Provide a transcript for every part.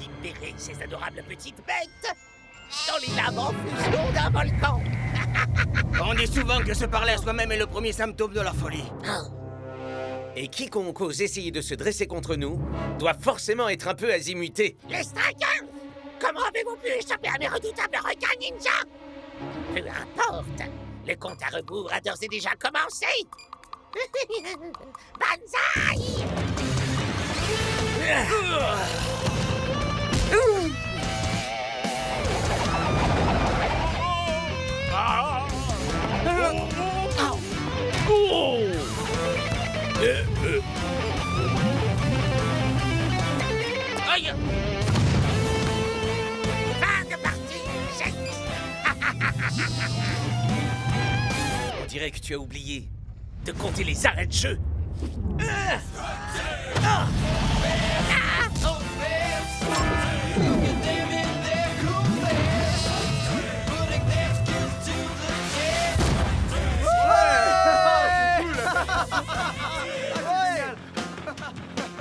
libérer ces adorables petites bêtes dans les laves en fusion d'un volcan. On dit souvent que se parler à soi-même est le premier symptôme de la folie. Et quiconque ose essayer de se dresser contre nous doit forcément être un peu azimuté. Les Strikers! Comment avez-vous pu échapper à mes redoutables requins ninja? Peu importe, le compte à rebours a d'ores et déjà commencé. Banzai! Aïe! Fin de partie, jette! On dirait que tu as oublié de compter les arrêts de jeu.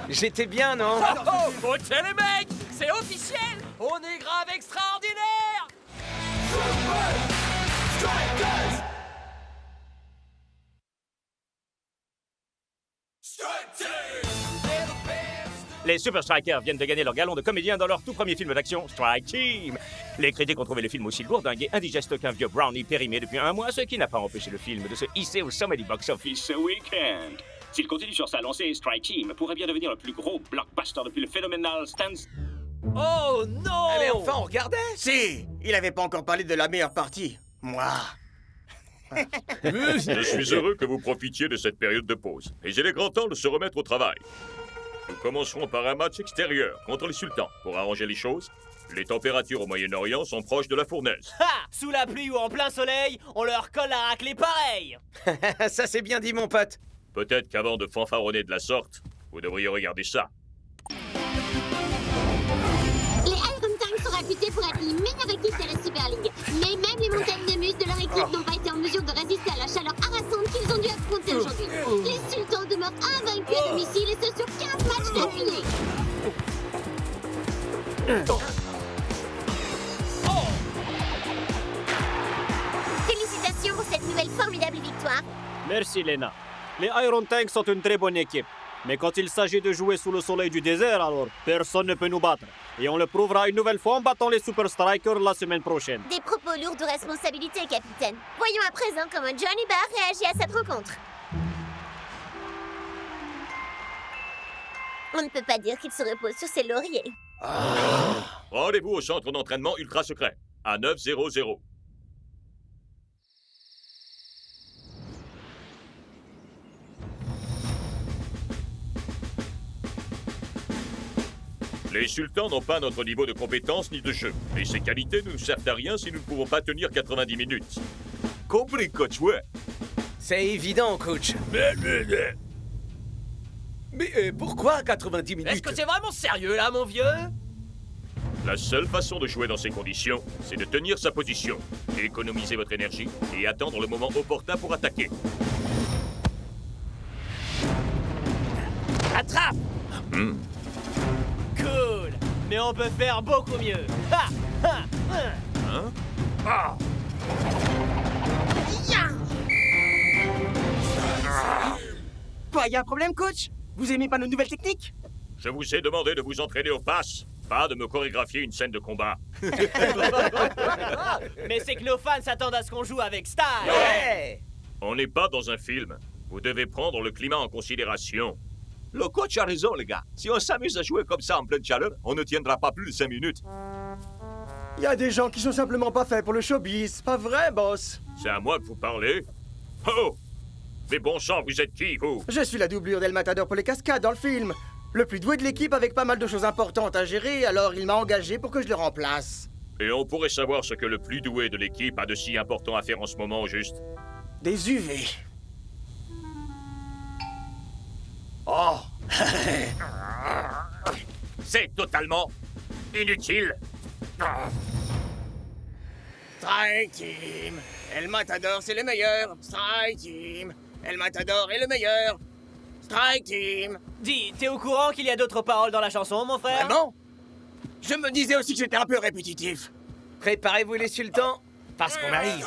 J'étais bien, non? Oh, ok les mecs, c'est officiel. On est grave extraordinaire. Les Super Strikers viennent de gagner leur galon de comédien dans leur tout premier film d'action, Strike Team. Les critiques ont trouvé le film aussi lourdingue et indigeste qu'un vieux brownie périmé depuis un mois, ce qui n'a pas empêché le film de se hisser au sommet du box-office ce week-end. S'il continue sur sa lancée, Strike Team pourrait bien devenir le plus gros blockbuster depuis le phénoménal Stance. Oh non. Mais enfin, on regardait. Si, il avait pas encore parlé de la meilleure partie. Moi. Je suis heureux que vous profitiez de cette période de pause. Et il est grand temps de se remettre au travail. Nous commencerons par un match extérieur contre les sultans. Pour arranger les choses, les températures au Moyen-Orient sont proches de la fournaise. Ha! Sous la pluie ou en plein soleil, on leur colle la raclée pareil. Ça, c'est bien dit, mon pote. Peut-être qu'avant de fanfaronner de la sorte, vous devriez regarder ça. Les Iron Tanks sont réputés pour être les meilleures équipes de la Super League. Mais même les montagnes de muscles de leur équipe n'ont pas été en mesure de résister à la chaleur harassante qu'ils ont dû affronter aujourd'hui. Les sultans demeurent invaincus à domicile et ce sur 15 matchs d'affilée. Félicitations pour cette nouvelle formidable victoire. Merci, Lena. Les Iron Tanks sont une très bonne équipe. Mais quand il s'agit de jouer sous le soleil du désert, alors personne ne peut nous battre. Et on le prouvera une nouvelle fois en battant les Super Strikers la semaine prochaine. Des propos lourds de responsabilité, capitaine. Voyons à présent comment Johnny Barr réagit à cette rencontre. On ne peut pas dire qu'il se repose sur ses lauriers. Rendez-vous au centre d'entraînement ultra secret, à 900. Les sultans n'ont pas notre niveau de compétence ni de jeu. Et ces qualités ne nous servent à rien si nous ne pouvons pas tenir 90 minutes. Compris, coach, ouais. C'est évident, coach. Mais pourquoi 90 minutes? Est-ce que c'est vraiment sérieux là, mon vieux? La seule façon de jouer dans ces conditions, c'est de tenir sa position, économiser votre énergie et attendre le moment opportun pour attaquer. Attrape! Cool! Mais on peut faire beaucoup mieux! Ha! Ha! Ha! Quoi, y a un problème, coach? Vous aimez pas nos nouvelles techniques? Je vous ai demandé de vous entraîner au pass, pas de me chorégraphier une scène de combat. Mais c'est que nos fans s'attendent à ce qu'on joue avec style! Ouais. On n'est pas dans un film. Vous devez prendre le climat en considération. Le coach a raison, les gars. Si on s'amuse à jouer comme ça en pleine chaleur, on ne tiendra pas plus de 5 minutes. Y a des gens qui sont simplement pas faits pour le showbiz. Pas vrai, boss? C'est à moi que vous parlez? Oh! Mais bon sang, vous êtes qui, vous? Je suis la doublure d'El Matador pour les cascades dans le film. Le plus doué de l'équipe avec pas mal de choses importantes à gérer, alors il m'a engagé pour que je le remplace. Et on pourrait savoir ce que le plus doué de l'équipe a de si important à faire en ce moment, au juste? Des UV. Oh! C'est totalement inutile. Strike Team! El Matador, c'est le meilleur! Strike Team! El Matador est le meilleur! Strike Team! Dis, t'es au courant qu'il y a d'autres paroles dans la chanson, mon frère? Vraiment? Je me disais aussi que c'était un peu répétitif. Préparez-vous les sultans, parce qu'on arrive.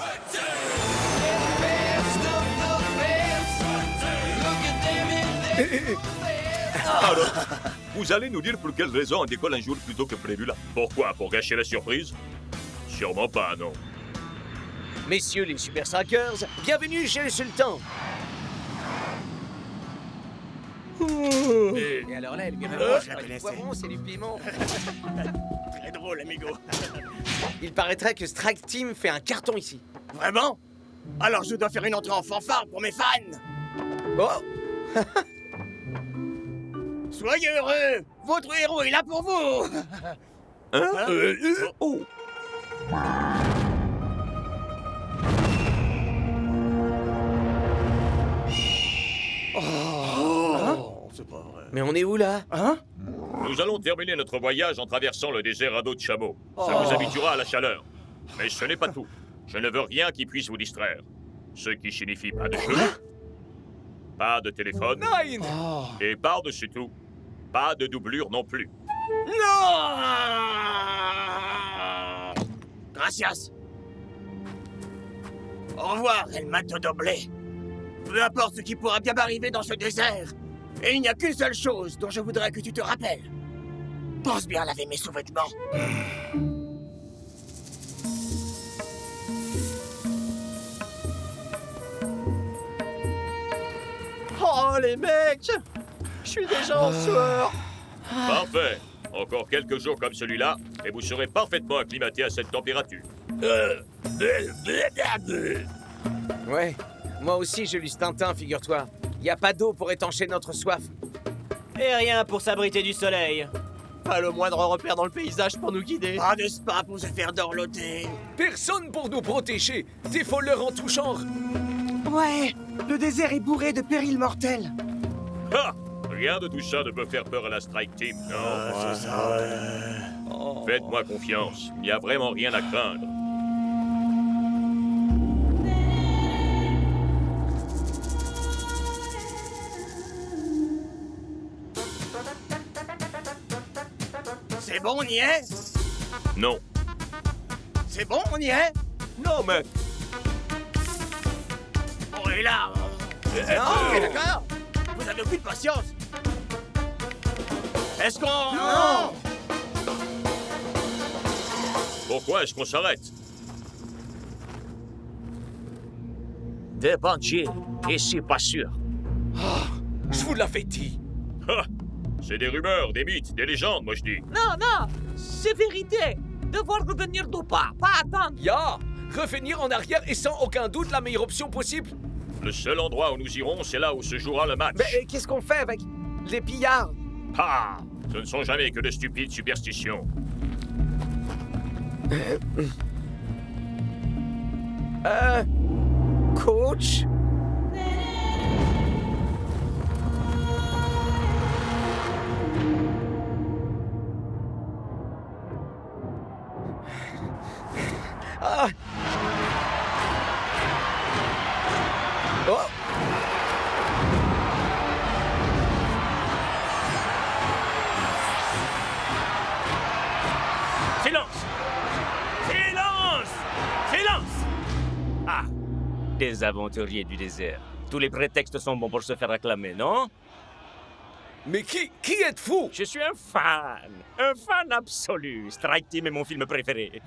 Alors, vous allez nous dire pour quelle raison on décolle un jour plus tôt que prévu là? Pourquoi? Pour gâcher la surprise? Sûrement pas, non. Messieurs les Super Strikers, bienvenue chez le sultan. Et alors là, elle vient je la connaissais. du poivron, c'est du piment. Très drôle, amigo. Il paraîtrait que Strike Team fait un carton ici. Vraiment? Alors je dois faire une entrée en fanfare pour mes fans. Oh, Soyez heureux. Votre héros est là pour vous. Oh! C'est pas vrai. mais on est où là? Hein? Nous allons terminer notre voyage en traversant le désert à dos de chameau. Ça vous habituera à la chaleur. Mais ce n'est pas tout. Je ne veux rien qui puisse vous distraire. Ce qui signifie pas de jeu, pas de téléphone, et par-dessus tout, pas de doublure non plus. Non! Gracias. Au revoir, El Mato Doblé. Peu importe ce qui pourra bien m'arriver dans ce désert. Et il n'y a qu'une seule chose dont je voudrais que tu te rappelles. Pense bien à laver mes sous-vêtements. Oh, les mecs! Je suis déjà en sueur. Parfait. Encore quelques jours comme celui-là, et vous serez parfaitement acclimaté à cette température. Ouais, moi aussi j'ai lu ce Tintin, figure-toi. Y a pas d'eau pour étancher notre soif. Et rien pour s'abriter du soleil. Pas le moindre repère dans le paysage pour nous guider. Pas de spa pour se faire dorloter. Personne pour nous protéger. Des voleurs en tout genre. Ouais, le désert est bourré de périls mortels. Ah! Rien de tout ça ne peut faire peur à la Strike Team, non? C'est ça. Faites-moi confiance, il n'y a vraiment rien à craindre. C'est bon, on y est? Non. C'est bon, on y est? Non, mec! On est là. Ok, d'accord. Vous avez aucune patience. Est-ce qu'on... Non! Pourquoi est-ce qu'on s'arrête? Des bandits, ici pas sûr. Je vous l'avais dit. Ah! C'est des rumeurs, des mythes, des légendes, moi je dis. Non, non, c'est vérité. Devoir revenir d'où pas attendre. Ya, revenir en arrière est sans aucun doute la meilleure option possible. Le seul endroit où nous irons, c'est là où se jouera le match. Mais qu'est-ce qu'on fait avec les pillards? Ah! Ce ne sont jamais que de stupides superstitions. Coach? Ah! Oh! Silence! Silence! Silence! Ah! Des aventuriers du désert. Tous les prétextes sont bons pour se faire acclamer, non? Mais qui êtes-vous? Je suis un fan absolu. Strike Team est mon film préféré.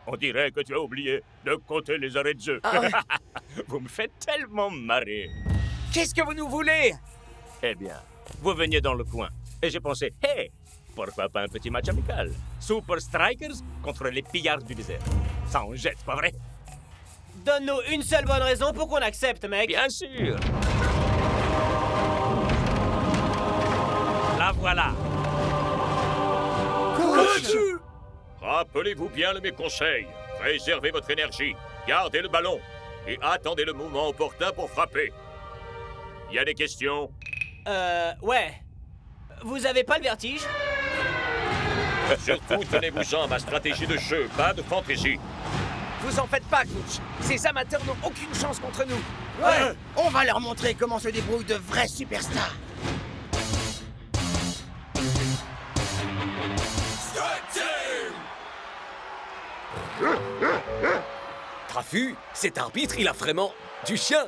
On dirait que tu as oublié de compter les arrêts de jeu. Vous me faites tellement marrer. Qu'est-ce que vous nous voulez? Eh bien, vous veniez dans le coin. Et j'ai pensé, hey, pourquoi pas un petit match amical? Super Strikers contre les pillards du désert. Ça en jette, pas vrai? Donne-nous une seule bonne raison pour qu'on accepte, mec. Bien sûr. La voilà. Coach! Rappelez-vous bien de mes conseils. Préservez votre énergie, gardez le ballon et attendez le moment opportun pour frapper. Il y a des questions? Ouais. Vous avez pas le vertige? Surtout, tenez-vous-en à ma stratégie de jeu, pas de fantaisie. Vous en faites pas, coach. Ces amateurs n'ont aucune chance contre nous. Ouais, on va leur montrer comment se débrouillent de vrais superstars. Strike Team! T'as vu? Cet arbitre, il a vraiment du chien.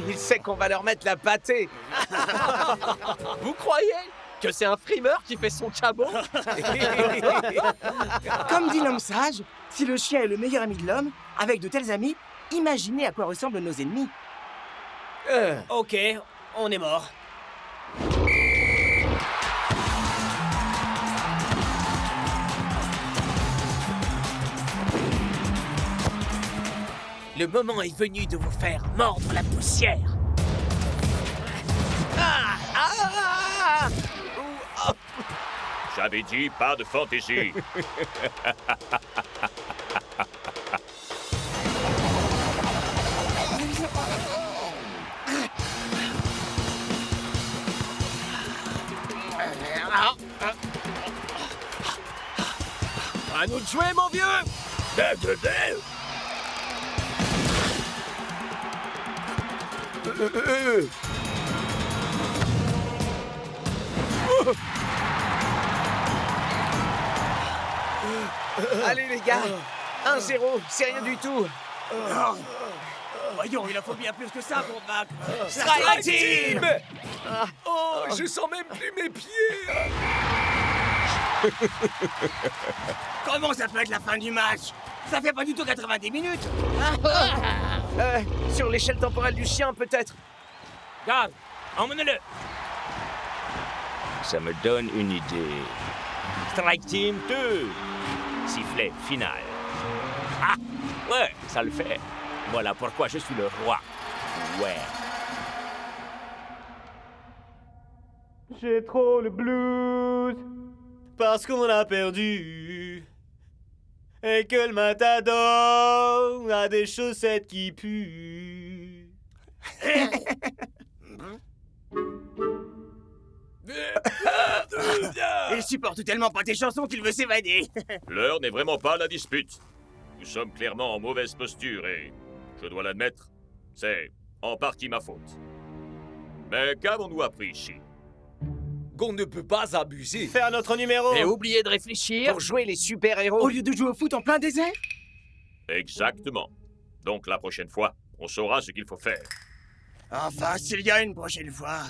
Il sait qu'on va leur mettre la pâtée. Vous croyez que c'est un frimeur qui fait son cabot? Comme dit l'homme sage, si le chien est le meilleur ami de l'homme, avec de tels amis, imaginez à quoi ressemblent nos ennemis. Ok, on est mort. Le moment est venu de vous faire mordre la poussière. J'avais dit pas de fantaisie. À nous de jouer, mon vieux! Allez les gars, 1-0, c'est rien du tout. Voyons, il en faut bien plus que ça pour vaincre. Strike Team! Oh, je sens même plus mes pieds. Comment ça peut être la fin du match? Ça fait pas du tout 90 minutes. Sur l'échelle temporelle du chien, peut-être. Garde, emmenez-le. Ça me donne une idée. Strike Team 2. Sifflet final. Ah, ouais, ça le fait. Voilà pourquoi je suis le roi. Ouais. J'ai trop le blues parce qu'on a perdu et que le matador a des chaussettes qui puent. Il supporte tellement pas tes chansons qu'il veut s'évader. L'heure n'est vraiment pas à la dispute. Nous sommes clairement en mauvaise posture et, je dois l'admettre, c'est en partie ma faute. Mais qu'avons-nous appris ici? Qu'on ne peut pas abuser. Faire notre numéro Et oubliez de réfléchir. Pour jouer les super-héros. Au lieu de jouer au foot en plein désert? Exactement. Donc la prochaine fois, on saura ce qu'il faut faire. Enfin, s'il y a une prochaine fois.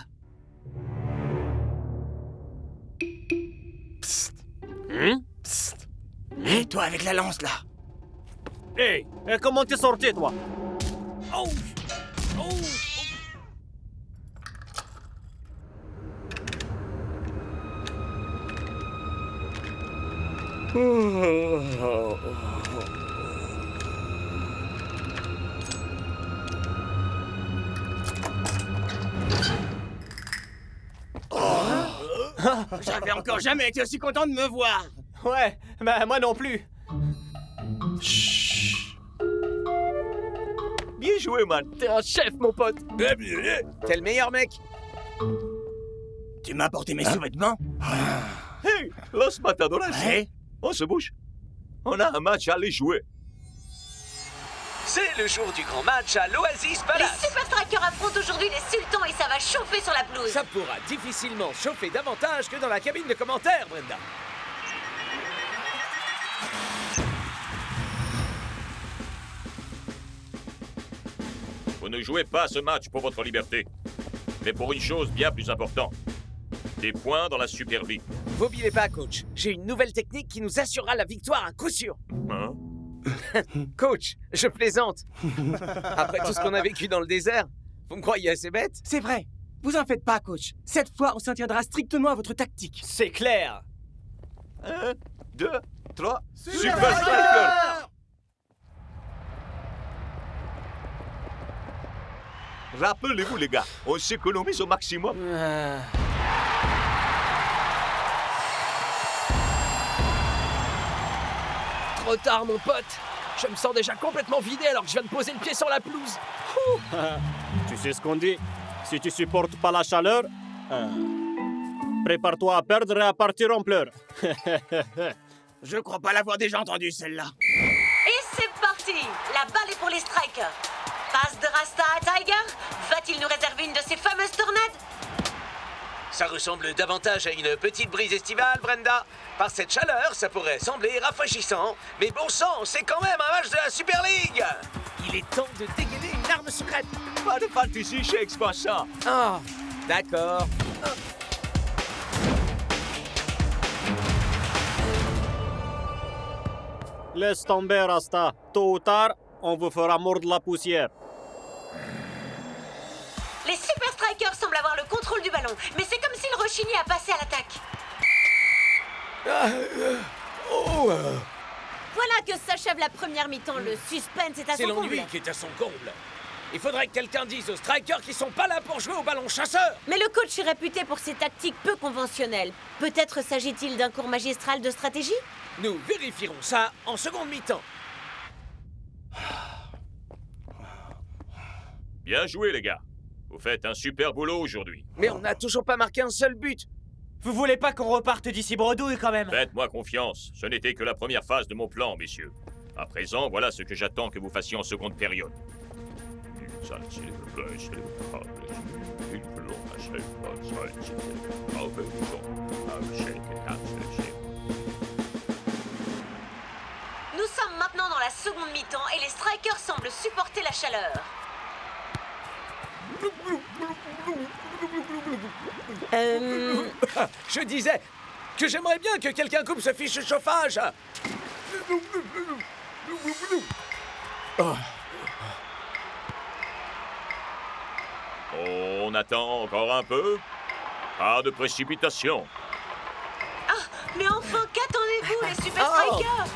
Psst. Psst. Et toi avec la lance, là. Hey, et comment t'es sorti, toi? Oh! Oh! J'avais encore jamais été aussi content de me voir. Ouais, bah moi non plus. Bien joué, man. T'es un chef, mon pote. T'es le meilleur mec. Tu m'as apporté mes sous-vêtements? Hey, Los Matadores. Ouais. On se bouge. On a un match à aller jouer. C'est le jour du grand match à l'Oasis Les Palace. Super Strikers affrontent aujourd'hui les Sultans et ça va chauffer sur la pelouse. Ça pourra difficilement chauffer davantage que dans la cabine de commentaires, Brenda. Vous ne jouez pas ce match pour votre liberté, mais pour une chose bien plus importante. Des points dans la Super League. Vous oubliez pas, coach. J'ai une nouvelle technique qui nous assurera la victoire à coup sûr. Hein? Coach, je plaisante. Après tout ce qu'on a vécu dans le désert, vous me croyez assez bête? C'est vrai. Vous en faites pas, coach. Cette fois, on s'en tiendra strictement à votre tactique. C'est clair. 1, 2, 3, Super Striker! Rappelez-vous, les gars, on s'économise au maximum. Trop tard, mon pote. Je me sens déjà complètement vidé alors que je viens de poser le pied sur la pelouse. Tu sais ce qu'on dit? Si tu supportes pas la chaleur, prépare-toi à perdre et à partir en pleurs. Je crois pas l'avoir déjà entendu, celle-là. Et c'est parti. La balle est pour les Strikers. Passe de Rasta à Tiger. Va-t-il nous réserver une de ces fameuses tornades? Ça ressemble davantage à une petite brise estivale, Brenda. Par cette chaleur, ça pourrait sembler rafraîchissant. Mais bon sang, c'est quand même un match de la Super League. Il est temps de dégainer une arme secrète. Pas de fantaisie, Shakes, pas ça. Ah, d'accord. Laisse tomber, Rasta. Tôt ou tard, on vous fera mordre la poussière. Les Super Strikers semblent avoir le contrôle du ballon, mais c'est comme s'ils rechignaient à passer à l'attaque. Voilà que s'achève la première mi-temps. Le suspense est à C'est son comble. l'ennui qui est à son comble. Il faudrait que quelqu'un dise aux strikers qu'ils sont pas là pour jouer au ballon chasseur. Mais le coach est réputé pour ses tactiques peu conventionnelles. Peut-être s'agit-il d'un cours magistral de stratégie? Nous vérifierons ça en seconde mi-temps. Bien joué, les gars. Vous faites un super boulot aujourd'hui. Mais on n'a toujours pas marqué un seul but. Vous voulez pas qu'on reparte d'ici bredouille quand même? Faites-moi confiance. Ce n'était que la première phase de mon plan, messieurs. À présent, voilà ce que j'attends que vous fassiez en seconde période. Nous sommes maintenant dans la seconde mi-temps et les Strikers semblent supporter la chaleur. Je disais que j'aimerais bien que quelqu'un coupe ce fichu chauffage. On attend encore un peu. Pas de précipitation. Mais enfin, qu'attendez-vous, les Super Strikers?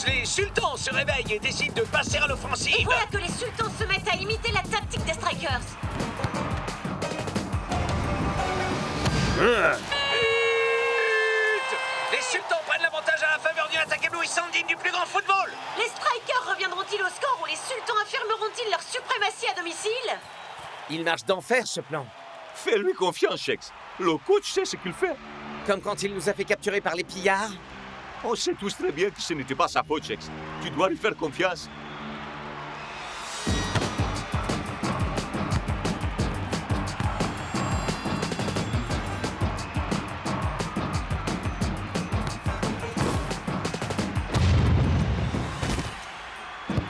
Les sultans se réveillent et décident de passer à Et l'offensive. voilà que les Sultans se mettent à imiter la tactique des Strikers. Les sultans prennent l'avantage à la faveur d'une attaque éblouissante digne du plus grand football. Les Strikers reviendront-ils au score ou les Sultans affirmeront-ils leur suprématie à domicile? Il marche d'enfer, ce plan. Fais-lui confiance, Shakes. Le coach sait ce qu'il fait. Comme quand il nous a fait capturer par les pillards. On sait tous très bien que ce n'était pas sa faute, Shakes. Tu dois lui faire confiance.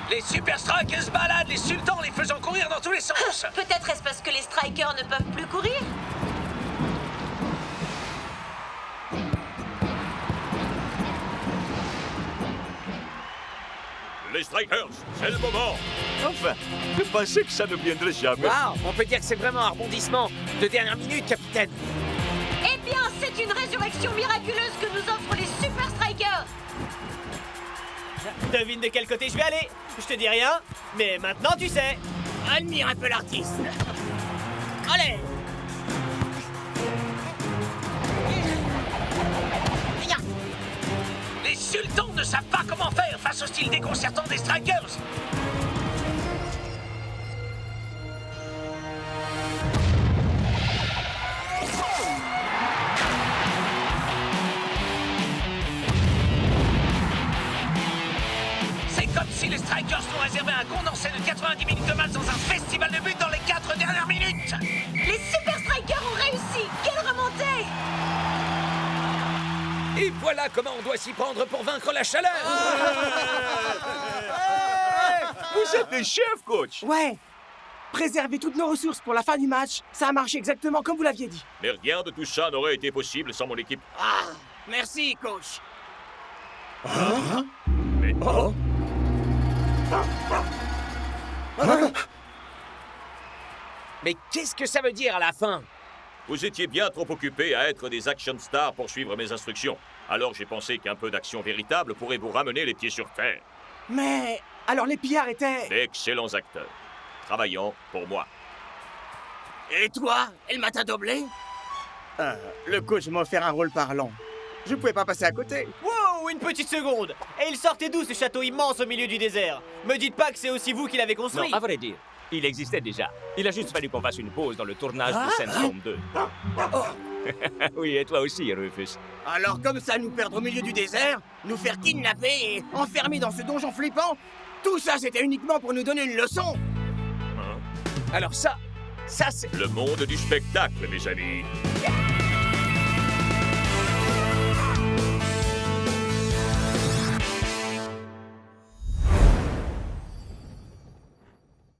Les Super Strikers se baladent, les sultans les faisant courir dans tous les sens. Peut-être est-ce parce que les Strikers ne peuvent plus courir? Les Strikers, c'est le moment. Enfin, je pensais que ça ne viendrait jamais. Waouh, on peut dire que c'est vraiment un rebondissement de dernière minute, capitaine. Eh bien, c'est une résurrection miraculeuse que nous offrent les Super Strikers. Devine de quel côté je vais aller. Je te dis rien, mais maintenant tu sais. Admire un peu l'artiste. Allez! Les sultans ne savent pas comment faire face au style déconcertant des Strikers. C'est comme si les Strikers nous réservaient un condensé de 90 minutes de match dans un festival de buts dans les 4 dernières minutes. Les Super Strikers ont réussi. Quelle remontée! Et voilà comment on doit s'y prendre pour vaincre la chaleur. Vous êtes des chefs, coach. Ouais. Préserver toutes nos ressources pour la fin du match, ça a marché exactement comme vous l'aviez dit. Mais rien de tout ça n'aurait été possible sans mon équipe. Merci, coach. Mais Mais qu'est-ce que ça veut dire à la fin? vous étiez bien trop occupés à être des action stars pour suivre mes instructions. Alors j'ai pensé qu'un peu d'action véritable pourrait vous ramener les pieds sur terre. Mais alors les pillards étaient... D'excellents acteurs, travaillant pour moi. Et toi, El Matadoblé? Le coach m'a offert un rôle parlant. Je pouvais pas passer à côté. Wow, une petite seconde! Et il sortait d'où ce château immense au milieu du désert? Me dites pas que c'est aussi vous qui l'avez Non, construit! à vrai dire, il existait déjà. Il a juste fallu qu'on fasse une pause dans le tournage de Sandstorm 2. Oui, et toi aussi, Rufus. Alors comme ça, nous perdre au milieu du désert, nous faire kidnapper et enfermer dans ce donjon flippant, tout ça c'était uniquement pour nous donner une leçon. Alors ça, Ça, c'est... Le monde du spectacle, mes amis.